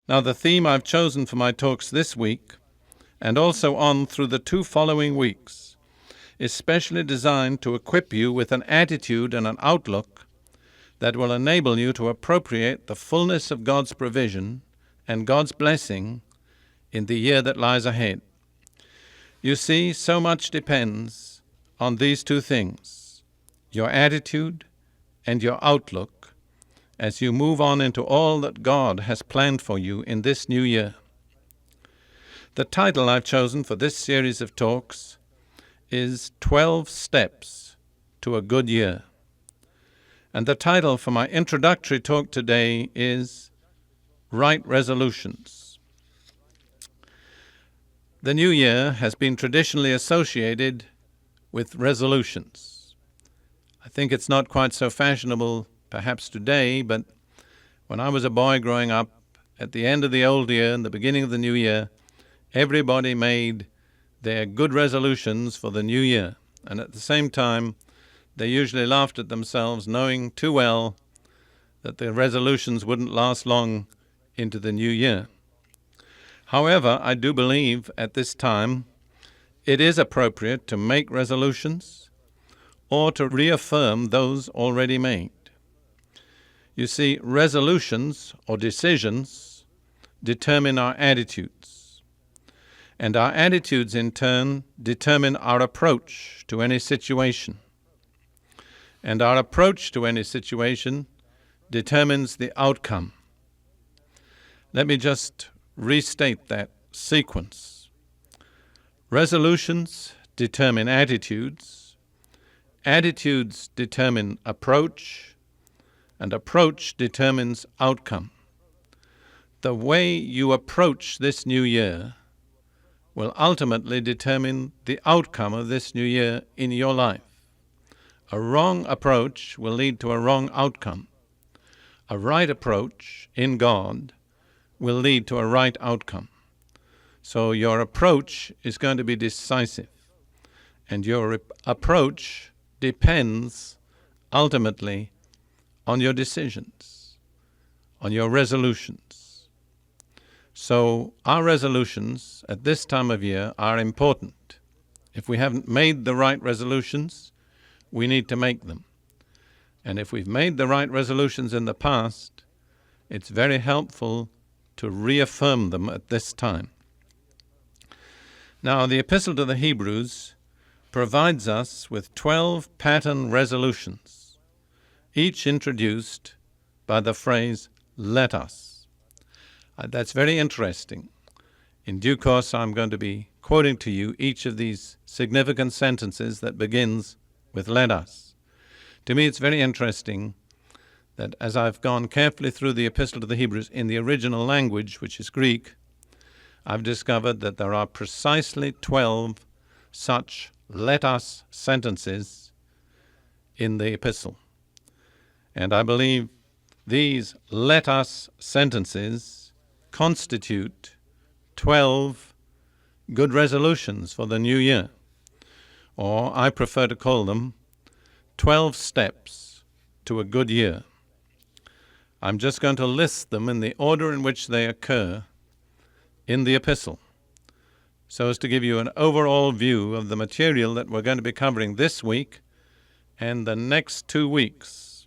Now, the theme I've chosen for my talks this week, and also on through the 2 following weeks, is specially designed to equip you with an attitude and an outlook that will enable you to appropriate the fullness of God's provision and God's blessing in the year that lies ahead. You see, so much depends on these 2 things, your attitude and your outlook, as you move on into all that God has planned for you in this new year. The title I've chosen for this series of talks is 12 Steps to a Good Year. And the title for my introductory talk today is Right Resolutions. The new year has been traditionally associated with resolutions. I think it's not quite so fashionable perhaps today, but when I was a boy growing up, at the end of the old year and the beginning of the new year, everybody made their good resolutions for the new year. And at the same time, they usually laughed at themselves, knowing too well that their resolutions wouldn't last long into the new year. However, I do believe at this time it is appropriate to make resolutions or to reaffirm those already made. You see, resolutions or decisions determine our attitudes, and our attitudes in turn determine our approach to any situation. And our approach to any situation determines the outcome. Let me just restate that sequence. Resolutions determine attitudes, attitudes determine approach, and approach determines outcome. The way you approach this new year will ultimately determine the outcome of this new year in your life. A wrong approach will lead to a wrong outcome. A right approach in God will lead to a right outcome. So your approach is going to be decisive, and your approach depends ultimately on your decisions, on your resolutions. So our resolutions at this time of year are important. If we haven't made the right resolutions, we need to make them. And if we've made the right resolutions in the past, it's very helpful to reaffirm them at this time. Now, the Epistle to the Hebrews provides us with 12 pattern resolutions, each introduced by the phrase, "let us." That's very interesting. In due course, I'm going to be quoting to you each of these significant sentences that begins with "let us." To me, it's very interesting that as I've gone carefully through the Epistle to the Hebrews in the original language, which is Greek, I've discovered that there are precisely 12 such "let us" sentences in the epistle. And I believe these "let us" sentences constitute 12 good resolutions for the new year. Or I prefer to call them 12 steps to a good year. I'm just going to list them in the order in which they occur in the epistle, so as to give you an overall view of the material that we're going to be covering this week and the next 2 weeks.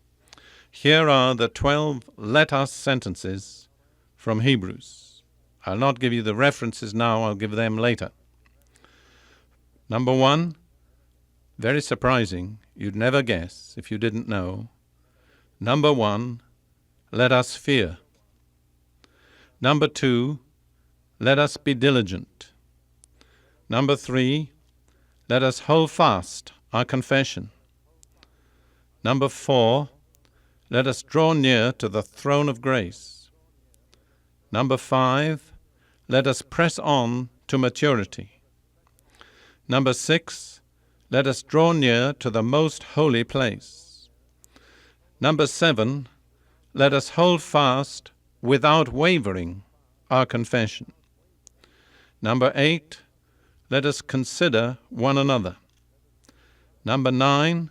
Here are the 12 "let us" sentences from Hebrews. I'll not give you the references now, I'll give them later. Number 1, very surprising, you'd never guess if you didn't know. Number 1, let us fear. Number 2, let us be diligent. Number 3, let us hold fast our confession. Number 4, let us draw near to the throne of grace. Number 5, let us press on to maturity. Number 6, let us draw near to the most holy place. Number 7, let us hold fast without wavering our confession. Number 8, let us consider one another. Number 9,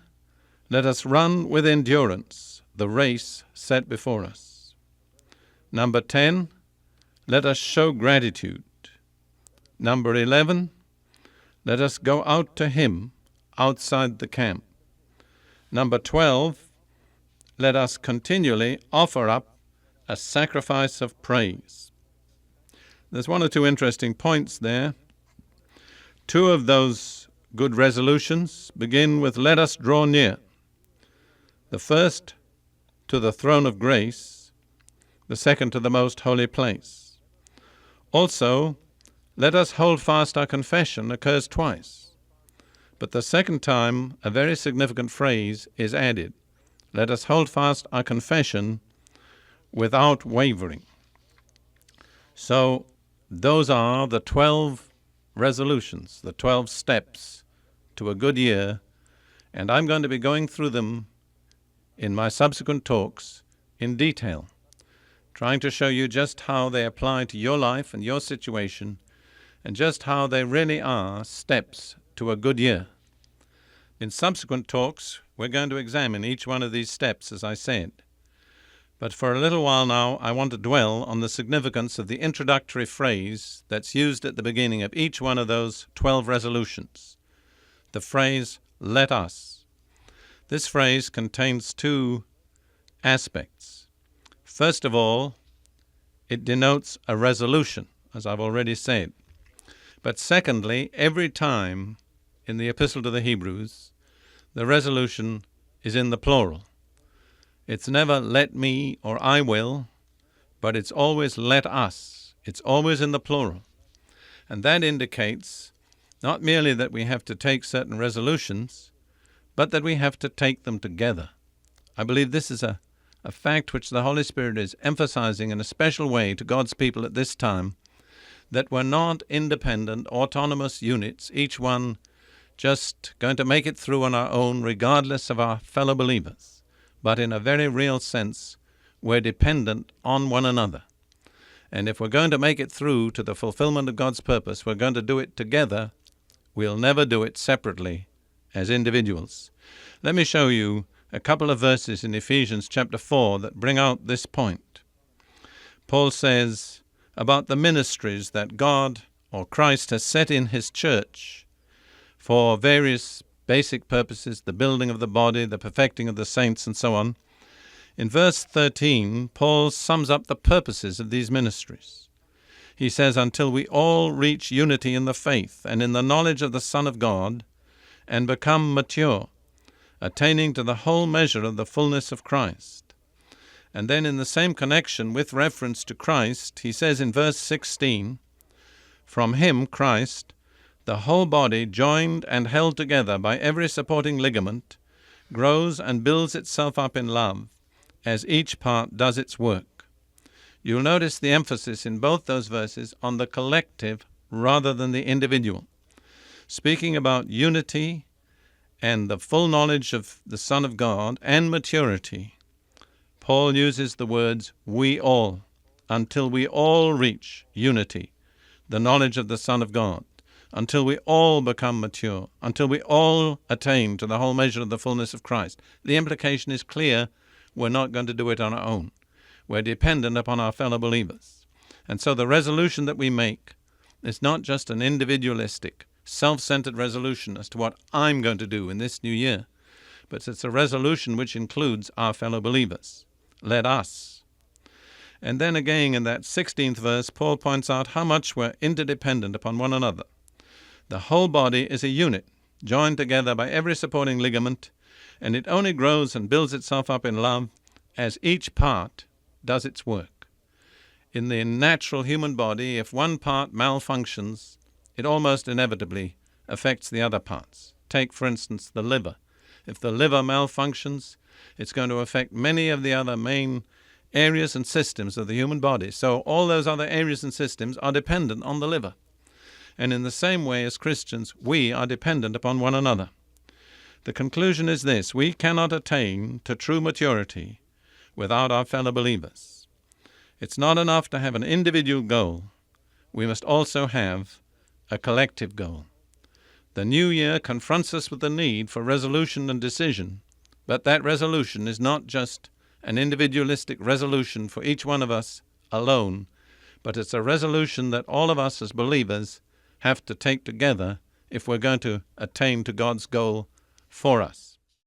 let us run with endurance the race set before us. Number 10, let us show gratitude. Number 11, let us go out to Him outside the camp. Number 12, let us continually offer up a sacrifice of praise. There's one or two interesting points there. Two of those good resolutions begin with let us draw near. The first to the throne of grace, the second to the most holy place. Also, let us hold fast our confession occurs twice. But the second time, a very significant phrase is added. Let us hold fast our confession without wavering. So, those are the 12 resolutions, the 12 steps to a good year, and I'm going to be going through them in my subsequent talks in detail, trying to show you just how they apply to your life and your situation, and just how they really are steps to a good year. In subsequent talks, we're going to examine each one of these steps, as I said. But for a little while now, I want to dwell on the significance of the introductory phrase that's used at the beginning of each one of those 12 resolutions. The phrase, let us. This phrase contains two aspects. First of all, it denotes a resolution, as I've already said. But secondly, every time in the Epistle to the Hebrews, the resolution is in the plural. It's never let me or I will, but it's always let us. It's always in the plural. And that indicates not merely that we have to take certain resolutions, but that we have to take them together. I believe this is a fact which the Holy Spirit is emphasizing in a special way to God's people at this time, that we're not independent, autonomous units, each one just going to make it through on our own regardless of our fellow believers. But in a very real sense, we're dependent on one another. And if we're going to make it through to the fulfillment of God's purpose, we're going to do it together. We'll never do it separately as individuals. Let me show you a couple of verses in Ephesians chapter 4 that bring out this point. Paul says about the ministries that God or Christ has set in His church for various basic purposes, the building of the body, the perfecting of the saints, and so on. In verse 13, Paul sums up the purposes of these ministries. He says, until we all reach unity in the faith and in the knowledge of the Son of God and become mature, attaining to the whole measure of the fullness of Christ. And then in the same connection with reference to Christ, he says in verse 16, from Him, Christ, the whole body, joined and held together by every supporting ligament, grows and builds itself up in love, as each part does its work. You'll notice the emphasis in both those verses on the collective rather than the individual. Speaking about unity and the full knowledge of the Son of God and maturity, Paul uses the words we all, until we all reach unity, the knowledge of the Son of God, until we all become mature, until we all attain to the whole measure of the fullness of Christ. The implication is clear. We're not going to do it on our own. We're dependent upon our fellow believers. And so the resolution that we make is not just an individualistic, self-centered resolution as to what I'm going to do in this new year, but it's a resolution which includes our fellow believers. Let us. And then again in that 16th verse, Paul points out how much we're interdependent upon one another. The whole body is a unit, joined together by every supporting ligament, and it only grows and builds itself up in love as each part does its work. In the natural human body, if one part malfunctions, it almost inevitably affects the other parts. Take, for instance, the liver. If the liver malfunctions, it's going to affect many of the other main areas and systems of the human body. So all those other areas and systems are dependent on the liver. And in the same way as Christians, we are dependent upon one another. The conclusion is this: we cannot attain to true maturity without our fellow believers. It's not enough to have an individual goal. We must also have a collective goal. The new year confronts us with the need for resolution and decision, but that resolution is not just an individualistic resolution for each one of us alone, but it's a resolution that all of us as believers have to take together if we're going to attain to God's goal for us.